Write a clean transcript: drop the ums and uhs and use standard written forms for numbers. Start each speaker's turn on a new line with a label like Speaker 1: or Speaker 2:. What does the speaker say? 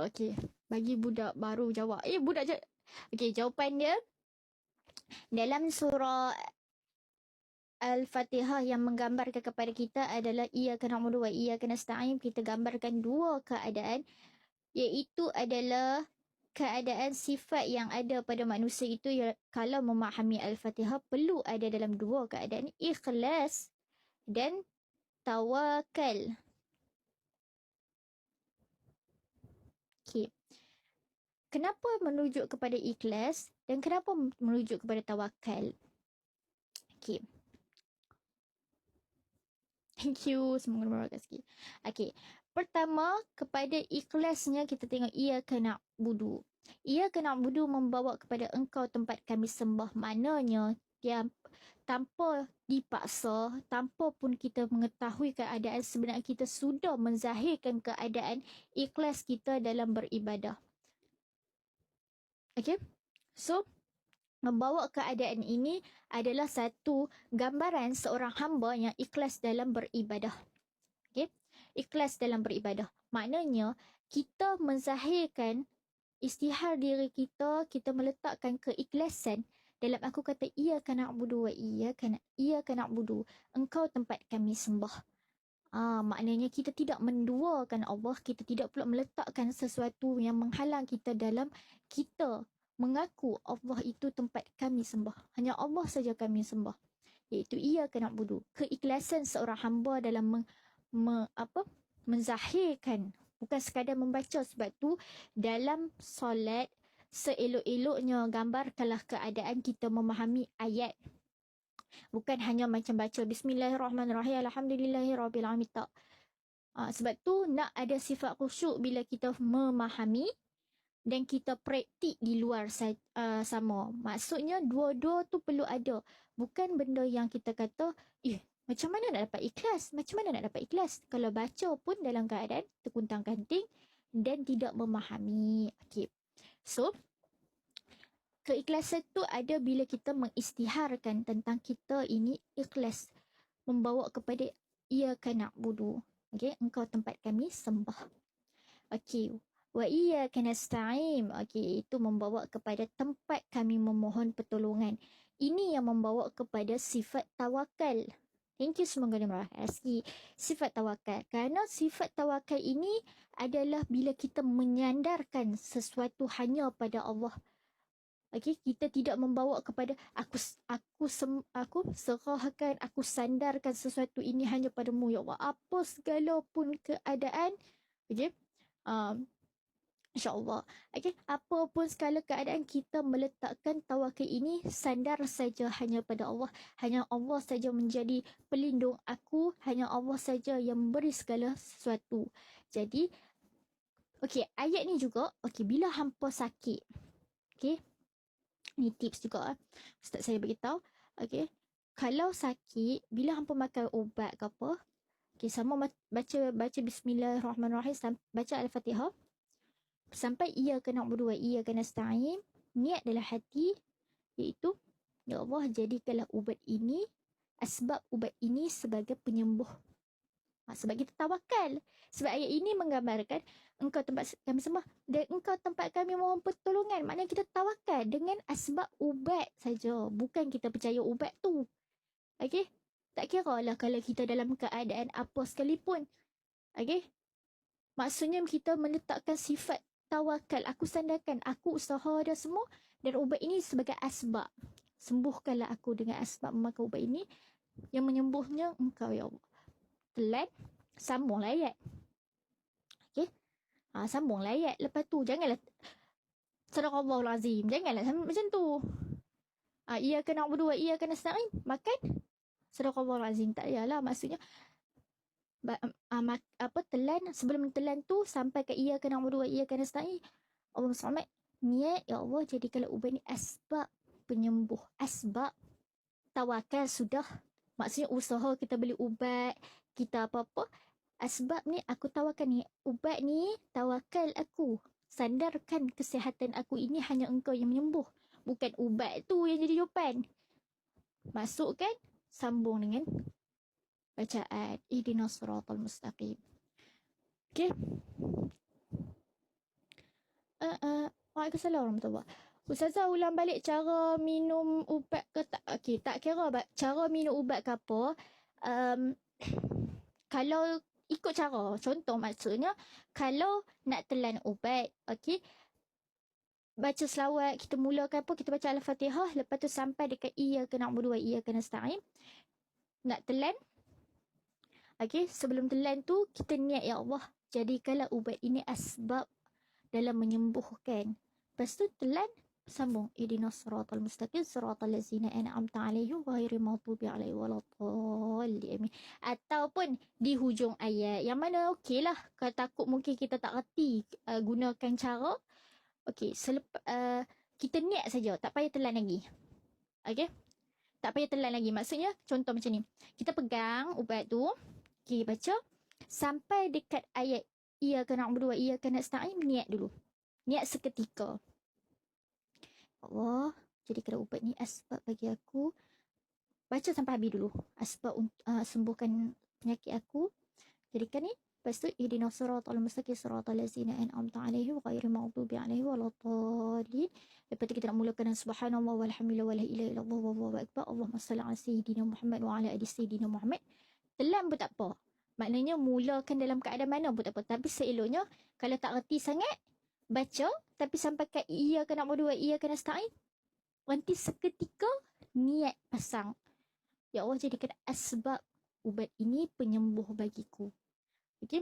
Speaker 1: Okey, bagi budak baru jawab. Okey, jawapan dia dalam surah Al-Fatihah yang menggambarkan kepada kita adalah iyyaka na'budu wa iyyaka nasta'in. Kita gambarkan dua keadaan, iaitu adalah keadaan sifat yang ada pada manusia itu kalau memahami Al-Fatihah perlu ada dalam dua keadaan, ikhlas dan tawakal. Okey. Kenapa merujuk kepada ikhlas dan kenapa merujuk kepada tawakal? Okey. Thank you. Semoga berbahagia sikit. Okey. Pertama, kepada ikhlasnya kita tengok iyyaka na'budu. Iyyaka na'budu membawa kepada engkau tempat kami sembah. Maknanya dia tanpa dipaksa, tanpa pun kita mengetahui keadaan, sebenarnya kita sudah menzahirkan keadaan ikhlas kita dalam beribadah. Okey. So, membawa keadaan ini adalah satu gambaran seorang hamba yang ikhlas dalam beribadah. Okay? Ikhlas dalam beribadah. Maknanya, kita menzahirkan istihar diri kita, kita meletakkan keikhlasan dalam aku kata iyyaka na'budu wa iyyaka na'budu. Engkau tempat kami sembah. Maknanya kita tidak menduakan Allah, kita tidak pula meletakkan sesuatu yang menghalang kita dalam kita mengaku Allah itu tempat kami sembah. Hanya Allah saja kami sembah. Iaitu iyyaka na'budu. Keikhlasan seorang hamba dalam menzahirkan, bukan sekadar membaca. Sebab tu dalam solat seelok-eloknya gambarkanlah keadaan kita memahami ayat. Bukan hanya macam baca Bismillahirrahmanirrahim, Alhamdulillahirrahmanirrahim. Tak. Sebab tu nak ada sifat khusyuk bila kita memahami dan kita praktik di luar sama. Maksudnya dua-dua tu perlu ada. Bukan benda yang kita kata, macam mana nak dapat ikhlas? Macam mana nak dapat ikhlas? Kalau baca pun dalam keadaan terkuntang-kanting dan tidak memahami. Okay. So, keikhlasan tu ada bila kita mengistiharkan tentang kita ini ikhlas. Membawa kepada iyyaka na'budu. Okay, engkau tempat kami sembah. Okay. Wa iyyaka nasta'in. Okey, itu membawa kepada tempat kami memohon pertolongan. Ini yang membawa kepada sifat tawakal. Thank you, semoga dia merahasi. Sifat tawakal. Kerana sifat tawakal ini adalah bila kita menyandarkan sesuatu hanya pada Allah. Okey, kita tidak membawa kepada aku serahkan, aku sandarkan sesuatu ini hanya padamu ya Allah. Apa segala pun keadaan, okey. InsyaAllah. Okay. Apa pun segala keadaan kita meletakkan tawakal ini sandar saja hanya pada Allah. Hanya Allah saja menjadi pelindung aku. Hanya Allah saja yang memberi segala sesuatu. Jadi, okay, ayat ni juga, okay, bila hampa sakit, okay, ni tips juga. Ustaz saya beritahu, okay, kalau sakit, bila hampa makan ubat ke apa, okay, sama baca Bismillahirrahmanirrahim, baca Al-Fatihah, sampai iyyaka na'budu wa iyyaka nasta'in, niat dalam hati, iaitu ya Allah, jadikanlah ubat ini, asbab ubat ini sebagai penyembuh. Sebab kita tawakal. Sebab ayat ini menggambarkan engkau tempat kami sembah dan engkau tempat kami mohon pertolongan. Maknanya kita tawakal dengan asbab ubat saja, bukan kita percaya ubat tu. Okey? Tak kira lah kalau kita dalam keadaan apa sekalipun. Okey? Maksudnya kita meletakkan sifat tawakal. Aku sandarkan, aku usaha dah semua, dan ubat ini sebagai asbab. Sembuhkanlah aku dengan asbab memakan ubat ini. Yang menyembuhnya engkau ya Allah. Telan, sambunglah ayat. Okay? Sambunglah ayat. Lepas tu, janganlah Sadaqallahul Azim. Janganlah macam tu. Iyyaka na'budu wa iyyaka nasta'in. Makan Sadaqallahul Azim. Tak payahlah. Maksudnya, telan, sebelum telan tu sampai ke iyyaka na'budu wa iyyaka nasta'in, Allah SWT niat ya Allah jadikanlah ubat ni asbab penyembuh, asbab tawakal. Sudah, maksudnya usaha kita beli ubat, kita apa-apa, asbab ni aku tawakal ni, ubat ni tawakal aku, sandarkan kesihatan aku ini hanya engkau yang menyembuh, bukan ubat tu yang jadi jawapan. Masukkan, sambung dengan bacaan ihdinas siratal mustaqim. Okay. Waalaikumsalam warahmatullahi. Ustazah ulang balik cara minum ubat ke tak? Okey, tak kira cara minum ubat ke apa. Um, kalau ikut cara, contoh maksudnya, kalau nak telan ubat, okey, baca selawat, kita mulakan apa, kita baca Al-Fatihah, lepas tu sampai dekat iyyaka na'budu wa iyyaka nasta'in. Nak telan, okey, sebelum telan tu, kita niat, ya Allah, jadikanlah ubat ini asbab dalam menyembuhkan. Lepas tu telan, sambung ihdinas siratal mustaqim siratal ladzina an'amta 'alaihim ghairil maghdubi alaihim waladdallin. Ataupun di hujung ayat yang mana okeylah, kalau takut mungkin kita tak reti gunakan cara. Okey, kita niat saja, tak payah telan lagi. Okey? Tak payah telan lagi. Maksudnya contoh macam ni. Kita pegang ubat tu, okey, baca sampai dekat ayat iyyaka na'budu wa iyyaka nasta'in, niat dulu. Niat seketika. Allah, jadikan ubat ni asbab bagi aku. Baca sampai habis dulu. Asbab untuk sembuhkan penyakit aku. Jadikan ni. Lepas tu, ihdinas siratal mustaqim siratal ladzina an'amta 'alaihim ghairil maghdubi 'alaihim waladdallin. Lepas tu kita nak mulakan dengan subhanallah walhamdulillah wala ilaha illallah wallahu akbar. Allahumma salli ala sayyidina Muhammad wa ala ali sayyidina Muhammad. Telan pun tak apa. Maknanya mulakan dalam keadaan mana pun tak apa. Tapi seeloknya, kalau tak reti sangat, baca, tapi sampai kat iyyaka na'budu wa iyyaka nasta'in, nanti seketika niat pasang. Ya Allah, jadikan asbab ubat ini penyembuh bagiku. Okey?